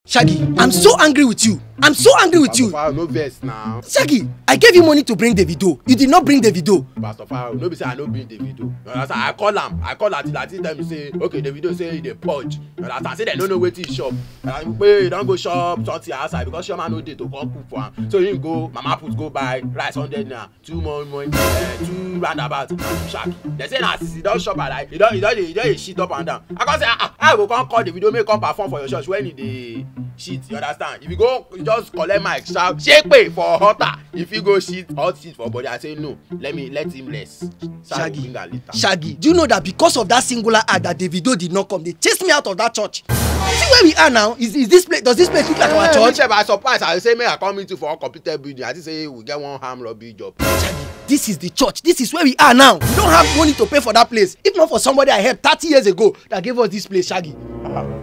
Shaggi, I'm so angry with you. I'm so angry with you. Pastor Pharao, no vex now. Shaggi, I gave you money to bring Davido. You did not bring Davido. Pastor Pharao, no be say I no bring Davido. You understand? I call am till tell me say, okay, Davido say he dey purge. You understand? Say they don't know wetin he shop. He don go shop something outside because Shoma no dey to come cook for am. So he go, Mama put go buy rice 100 naira, 2 more, 2 roundabout and 2 Shaggi. They say na since he don shop like he don shit up and down. I come say I go come call Davido make come perform for your church when he dey shit. You understand? If you go just collect mic shout shekpe for hotter. If you go shit hot shit for body, I say no, let him less. Shaggi, do you know that because of that singular act that Davido did not come, they chased me out of that church? See where we are now? Is this place, does this place look like our church? I surprise. I say may I come into for a completed building. I just say we get one ham lobby job. Shaggi, this is the church. This is where we are now. We don't have money to pay for that place. If not for somebody I helped 30 years ago that gave us this place, Shaggi.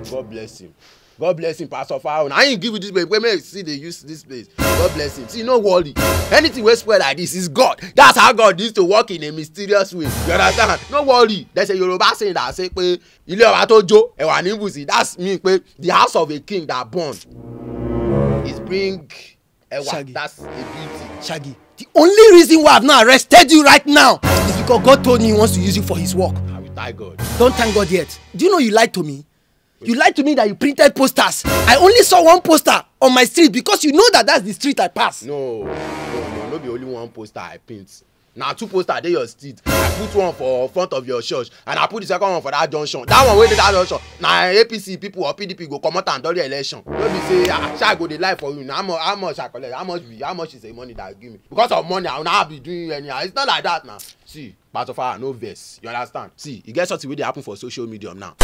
God bless him. God bless him, Pastor Pharao. I ain't give you this place. When I see they use this place. God bless him. See, no worry. Anything we spread like this is God. That's how God used to work in a mysterious way. You understand? No worry. There's a Yoruba saying that say, that's me. The house of a king that born is bring Shaggi. That's a beauty. Shaggi, the only reason why I've not arrested you right now is because God told me he wants to use you for his work. I will thank God. Don't thank God yet. Do you know you lied to me? You lied to me that you printed posters. I only saw one poster on my street because you know that that's the street I pass. No be only one poster I print. Now 2 posters dey your street. I put one for front of your church and I put the second one for that junction. That one wey dey that junction na APC people or PDP go comot am during the election. No be say Shaggi go dey lie for you. Now how much I collect? How much is the money that you give me? Because of money I will not be doing anyhow. It's not like that now. See, Pastor Pharao, no vex. You understand? See, e get something wey dey happen for social media now.